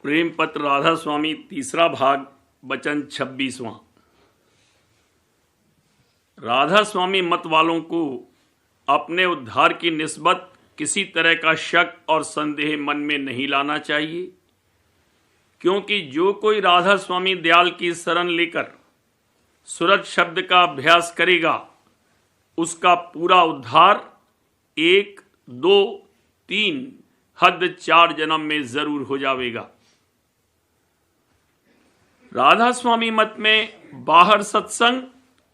प्रेम पत्र राधा स्वामी तीसरा भाग वचन 26वां। राधा स्वामी मत वालों को अपने उद्धार की निस्बत किसी तरह का शक और संदेह मन में नहीं लाना चाहिए, क्योंकि जो कोई राधा स्वामी दयाल की शरण लेकर सूरत शब्द का अभ्यास करेगा उसका पूरा उद्धार 1, 2, 3 हद 4 जन्म में जरूर हो जाएगा। राधा स्वामी मत में बाहर सत्संग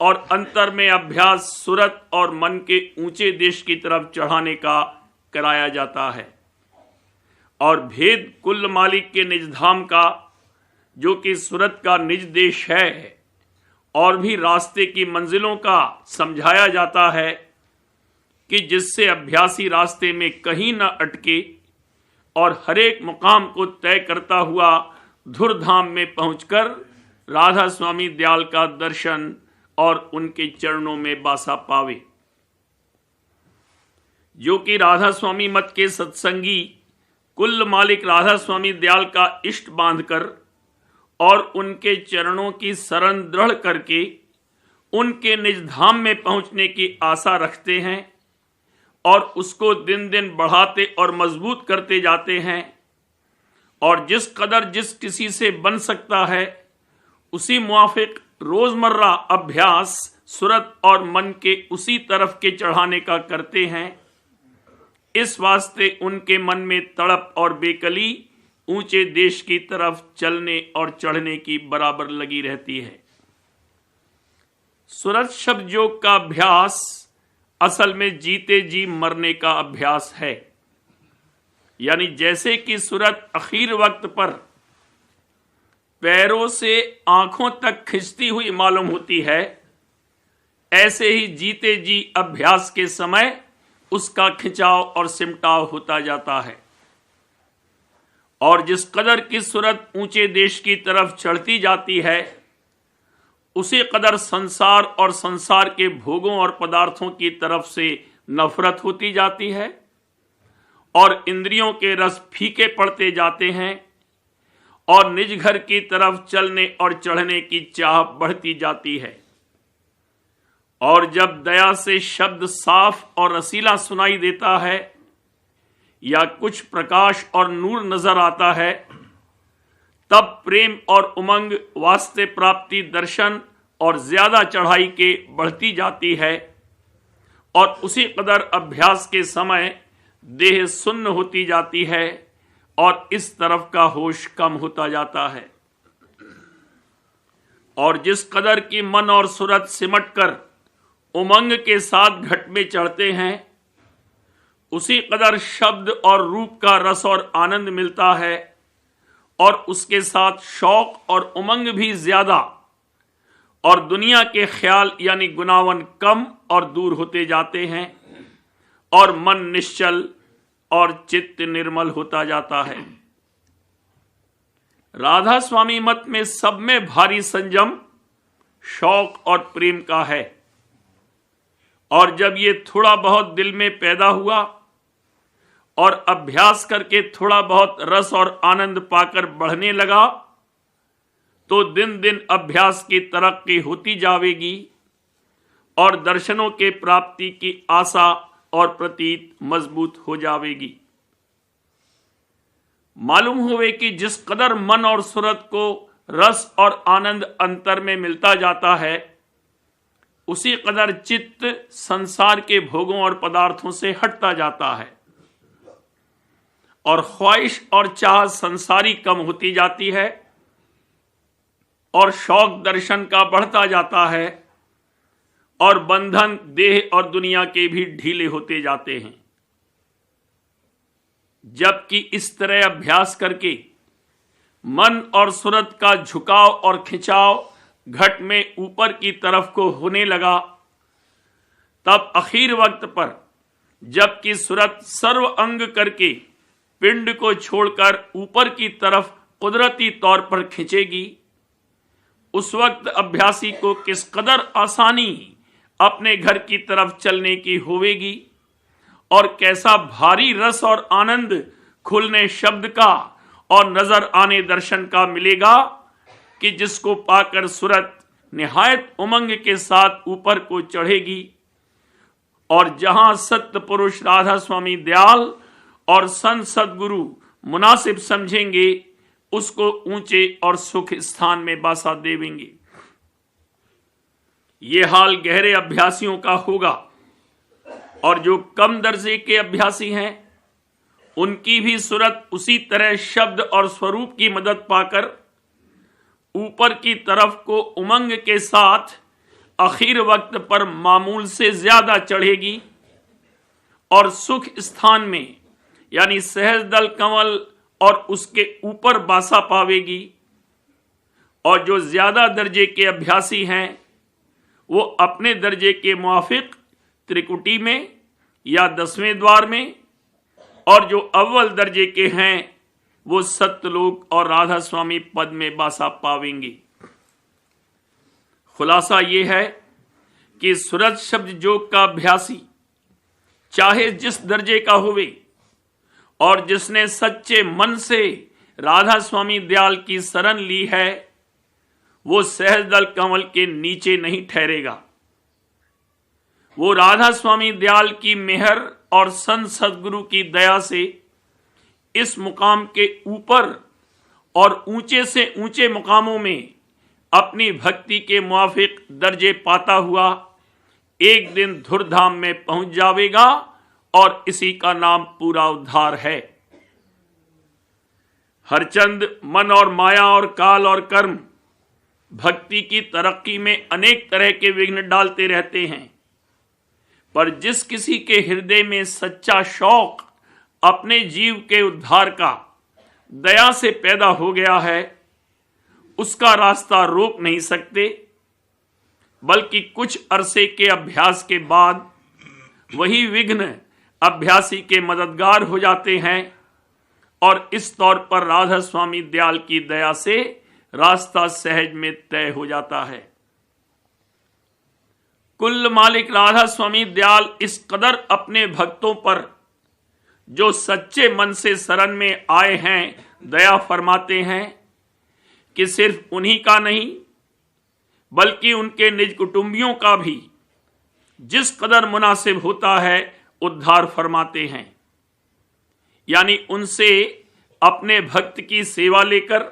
और अंतर में अभ्यास सूरत और मन के ऊंचे देश की तरफ चढ़ाने का कराया जाता है, और भेद कुल मालिक के निज धाम का, जो कि सूरत का निज देश है, और भी रास्ते की मंजिलों का समझाया जाता है कि जिससे अभ्यासी रास्ते में कहीं न अटके और हरेक मुकाम को तय करता हुआ धुरधाम में पहुंचकर राधा स्वामी दयाल का दर्शन और उनके चरणों में बासा पावे। जो कि राधा स्वामी मत के सत्संगी कुल मालिक राधा स्वामी दयाल का इष्ट बांधकर और उनके चरणों की शरण दृढ़ करके उनके निज धाम में पहुंचने की आशा रखते हैं और उसको दिन दिन बढ़ाते और मजबूत करते जाते हैं, और जिस कदर जिस किसी से बन सकता है उसी मुआफिक रोजमर्रा अभ्यास सूरत और मन के उसी तरफ के चढ़ाने का करते हैं। इस वास्ते उनके मन में तड़प और बेकली ऊंचे देश की तरफ चलने और चढ़ने की बराबर लगी रहती है। सूरत शब्द योग का अभ्यास असल में जीते जी मरने का अभ्यास है, यानी जैसे कि सूरत आखिर वक्त पर पैरों से आंखों तक खिंचती हुई मालूम होती है, ऐसे ही जीते जी अभ्यास के समय उसका खिंचाव और सिमटाव होता जाता है। और जिस कदर की सूरत ऊंचे देश की तरफ चढ़ती जाती है उसी कदर संसार और संसार के भोगों और पदार्थों की तरफ से नफरत होती जाती है और इंद्रियों के रस फीके पड़ते जाते हैं और निज घर की तरफ चलने और चढ़ने की चाह बढ़ती जाती है। और जब दया से शब्द साफ और रसीला सुनाई देता है या कुछ प्रकाश और नूर नजर आता है, तब प्रेम और उमंग वास्ते प्राप्ति दर्शन और ज्यादा चढ़ाई के बढ़ती जाती है, और उसी कदर अभ्यास के समय देह सुन्न होती जाती है और इस तरफ का होश कम होता जाता है। और जिस कदर की मन और सूरत सिमट कर उमंग के साथ घट में चढ़ते हैं उसी कदर शब्द और रूप का रस और आनंद मिलता है, और उसके साथ शौक और उमंग भी ज्यादा, और दुनिया के ख्याल यानी गुनावन कम और दूर होते जाते हैं, और मन निश्चल और चित्त निर्मल होता जाता है। राधा स्वामी मत में सब में भारी संयम, शौक और प्रेम का है, और जब ये थोड़ा बहुत दिल में पैदा हुआ और अभ्यास करके थोड़ा बहुत रस और आनंद पाकर बढ़ने लगा, तो दिन दिन अभ्यास की तरक्की होती जाएगी और दर्शनों के प्राप्ति की आशा और प्रतीत मजबूत हो जाएगी। मालूम हुए कि जिस कदर मन और सूरत को रस और आनंद अंतर में मिलता जाता है उसी कदर चित्त संसार के भोगों और पदार्थों से हटता जाता है, और ख्वाहिश और चाह संसारी कम होती जाती है, और शौक दर्शन का बढ़ता जाता है, और बंधन देह और दुनिया के भी ढीले होते जाते हैं। जबकि इस तरह अभ्यास करके मन और सूरत का झुकाव और खिंचाव घट में ऊपर की तरफ को होने लगा, तब आखिर वक्त पर जबकि सूरत सर्व अंग करके पिंड को छोड़कर ऊपर की तरफ कुदरती तौर पर खिंचेगी, उस वक्त अभ्यासी को किस कदर आसानी अपने घर की तरफ चलने की होवेगी, और कैसा भारी रस और आनंद खुलने शब्द का और नजर आने दर्शन का मिलेगा कि जिसको पाकर सूरत निहायत उमंग के साथ ऊपर को चढ़ेगी। और जहां सत्य पुरुष राधा स्वामी दयाल और संत सदगुरु मुनासिब समझेंगे उसको ऊंचे और सुख स्थान में बासा देवेंगे। ये हाल गहरे अभ्यासियों का होगा और जो कम दर्जे के अभ्यासी हैं उनकी भी सूरत उसी तरह शब्द और स्वरूप की मदद पाकर ऊपर की तरफ को उमंग के साथ आखिर वक्त पर मामूल से ज्यादा चढ़ेगी और सुख स्थान में यानी सहज दल कमल और उसके ऊपर बासा पावेगी। और जो ज्यादा दर्जे के अभ्यासी हैं वो अपने दर्जे के मुआफिक त्रिकुटी में या 10वें द्वार में, और जो अव्वल दर्जे के हैं वो सत्यलोक और राधा स्वामी पद में बासा पावेंगे। खुलासा ये है कि सूरत शब्द जोग का अभ्यासी चाहे जिस दर्जे का होवे और जिसने सच्चे मन से राधा स्वामी दयाल की शरण ली है वो सहज दल कमल के नीचे नहीं ठहरेगा। वो राधा स्वामी दयाल की मेहर और संत सदगुरु की दया से इस मुकाम के ऊपर और ऊंचे से ऊंचे मुकामों में अपनी भक्ति के मुआफिक दर्जे पाता हुआ एक दिन धुरधाम में पहुंच जावेगा और इसी का नाम पूरा उद्धार है। हरचंद मन और माया और काल और कर्म भक्ति की तरक्की में अनेक तरह के विघ्न डालते रहते हैं, पर जिस किसी के हृदय में सच्चा शौक अपने जीव के उद्धार का दया से पैदा हो गया है उसका रास्ता रोक नहीं सकते, बल्कि कुछ अरसे के अभ्यास के बाद वही विघ्न अभ्यासी के मददगार हो जाते हैं और इस तौर पर राधा स्वामी दयाल की दया से रास्ता सहज में तय हो जाता है। कुल मालिक राधा स्वामी दयाल इस कदर अपने भक्तों पर जो सच्चे मन से शरण में आए हैं दया फरमाते हैं कि सिर्फ उन्हीं का नहीं बल्कि उनके निज कुटुंबियों का भी जिस कदर मुनासिब होता है उद्धार फरमाते हैं। यानी उनसे अपने भक्त की सेवा लेकर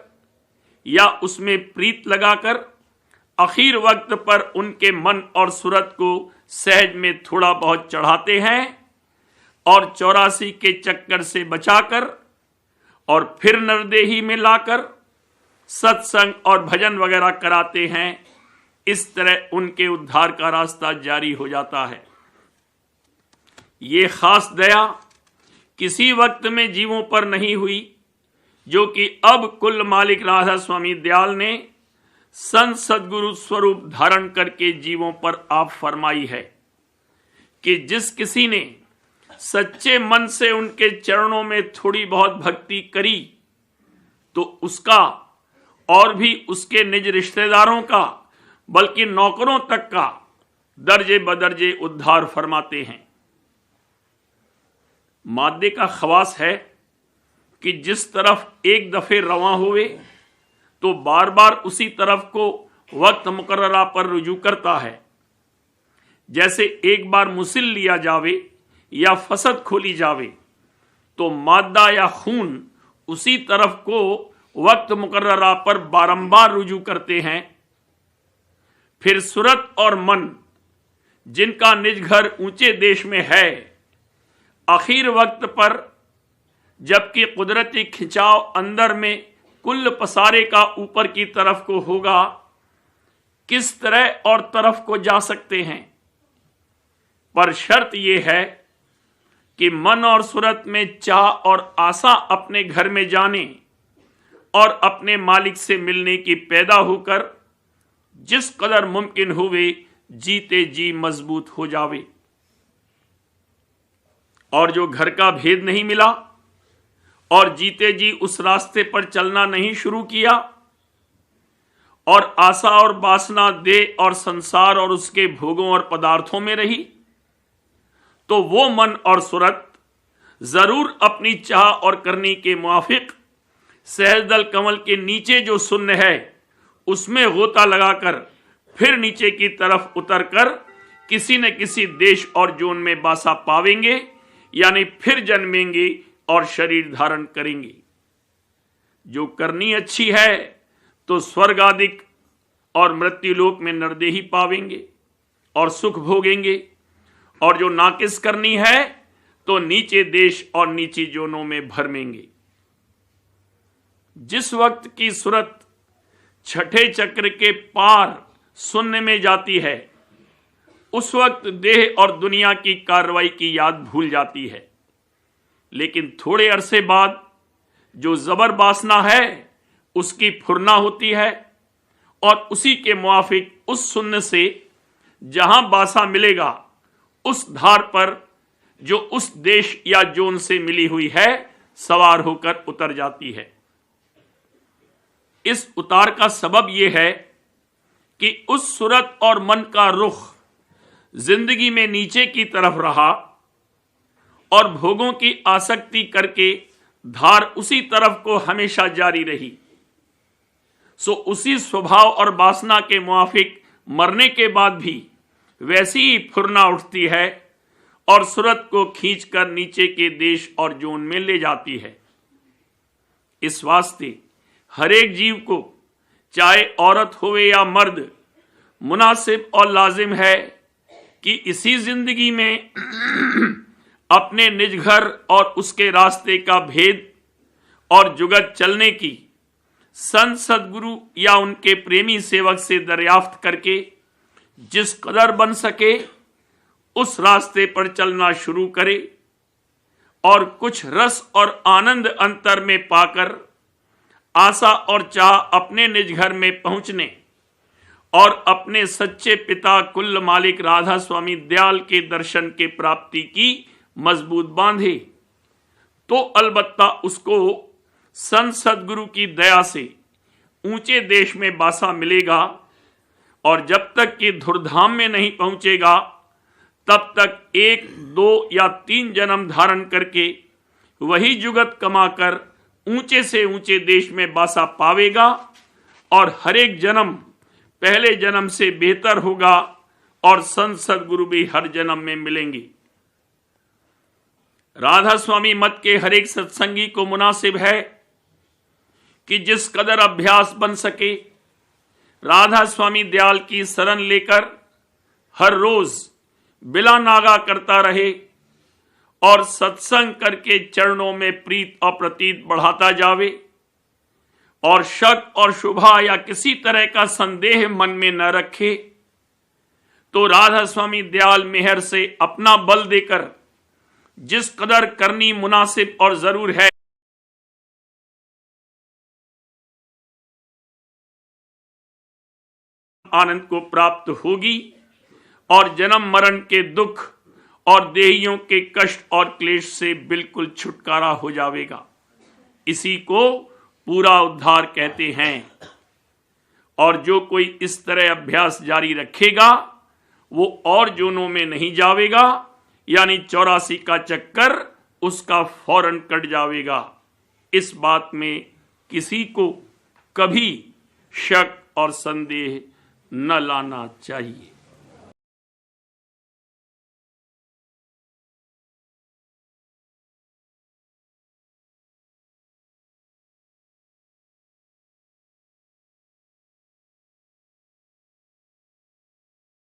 या उसमें प्रीत लगाकर आखिर वक्त पर उनके मन और सूरत को सहज में थोड़ा बहुत चढ़ाते हैं और 84 के चक्कर से बचाकर और फिर नरदेही में लाकर सत्संग और भजन वगैरह कराते हैं। इस तरह उनके उद्धार का रास्ता जारी हो जाता है। ये खास दया किसी वक्त में जीवों पर नहीं हुई, जो कि अब कुल मालिक राधा स्वामी दयाल ने संत सदगुरु स्वरूप धारण करके जीवों पर आप फरमाई है कि जिस किसी ने सच्चे मन से उनके चरणों में थोड़ी बहुत भक्ति करी तो उसका और भी उसके निज रिश्तेदारों का बल्कि नौकरों तक का दर्जे बदर्जे उद्धार फरमाते हैं। मादे का खवास है कि जिस तरफ एक दफे रवा हुए तो बार बार उसी तरफ को वक्त मुकर्ररा पर रुजू करता है। जैसे एक बार मुसिल लिया जावे या फसद खोली जावे तो मादा या खून उसी तरफ को वक्त मुकर्ररा पर बारंबार रुजू करते हैं। फिर सूरत और मन जिनका निज घर ऊंचे देश में है आखिर वक्त पर जबकि कुदरती खिंचाव अंदर में कुल पसारे का ऊपर की तरफ को होगा, किस तरह और तरफ को जा सकते हैं। पर शर्त यह है कि मन और सूरत में चाह और आशा अपने घर में जाने और अपने मालिक से मिलने की पैदा होकर जिस कदर मुमकिन हुए जीते जी मजबूत हो जावे। और जो घर का भेद नहीं मिला और जीते जी उस रास्ते पर चलना नहीं शुरू किया और आशा और वासना देह और संसार और उसके भोगों और पदार्थों में रही, तो वो मन और सूरत जरूर अपनी चाह और करनी के मुआफिक सहस्त्रदल कमल के नीचे जो शून्य है उसमें गोता लगाकर फिर नीचे की तरफ उतरकर किसी न किसी देश और जोन में बासा पावेंगे, यानी फिर जन्मेंगे और शरीर धारण करेंगे। जो करनी अच्छी है तो स्वर्ग आदिक और मृत्युलोक में नरदेही पावेंगे और सुख भोगेंगे, और जो नाकिस करनी है तो नीचे देश और नीची जोनों में भरमेंगे। जिस वक्त की सूरत छठे चक्र के पार शून्य में जाती है उस वक्त देह और दुनिया की कार्रवाई की याद भूल जाती है, लेकिन थोड़े अरसे बाद जो जबर वासना है उसकी फुरना होती है और उसी के मुआफिक उस शून्य से जहां बासा मिलेगा उस धार पर जो उस देश या जोन से मिली हुई है सवार होकर उतर जाती है। इस उतार का सबब यह है कि उस सूरत और मन का रुख जिंदगी में नीचे की तरफ रहा और भोगों की आसक्ति करके धार उसी तरफ को हमेशा जारी रही। सो उसी स्वभाव और वासना के मुआफिक मरने के बाद भी वैसी ही फुरना उठती है और सूरत को खींचकर नीचे के देश और जोन में ले जाती है। इस वास्ते हर एक जीव को, चाहे औरत होवे या मर्द, मुनासिब और लाजिम है कि इसी जिंदगी में अपने निज घर और उसके रास्ते का भेद और जुगत चलने की संत सदगुरु या उनके प्रेमी सेवक से दरियाफ्त करके जिस कदर बन सके उस रास्ते पर चलना शुरू करे और कुछ रस और आनंद अंतर में पाकर आशा और चाह अपने निज घर में पहुंचने और अपने सच्चे पिता कुल मालिक राधा स्वामी दयाल के दर्शन के प्राप्ति की मजबूत बांधे, तो अलबत्ता उसको संत सदगुरु की दया से ऊंचे देश में बासा मिलेगा, और जब तक कि धुरधाम में नहीं पहुंचेगा तब तक 1, 2 या 3 जन्म धारण करके वही जुगत कमाकर ऊंचे से ऊंचे देश में बासा पावेगा और हर एक जन्म पहले जन्म से बेहतर होगा और संत सदगुरु भी हर जन्म में मिलेंगे। राधा स्वामी मत के हर एक सत्संगी को मुनासिब है कि जिस कदर अभ्यास बन सके राधा स्वामी दयाल की शरण लेकर हर रोज बिला नागा करता रहे और सत्संग करके चरणों में प्रीत और प्रतीत बढ़ाता जावे और शक और शुभा या किसी तरह का संदेह मन में न रखे, तो राधा स्वामी दयाल मेहर से अपना बल देकर जिस कदर करनी मुनासिब और जरूर है आनंद को प्राप्त होगी और जन्म मरण के दुख और देहियों के कष्ट और क्लेश से बिल्कुल छुटकारा हो जाएगा। इसी को पूरा उद्धार कहते हैं। और जो कोई इस तरह अभ्यास जारी रखेगा वो और जोनों में नहीं जावेगा, यानी 84 का चक्कर उसका फौरन कट जाएगा। इस बात में किसी को कभी शक और संदेह न लाना चाहिए।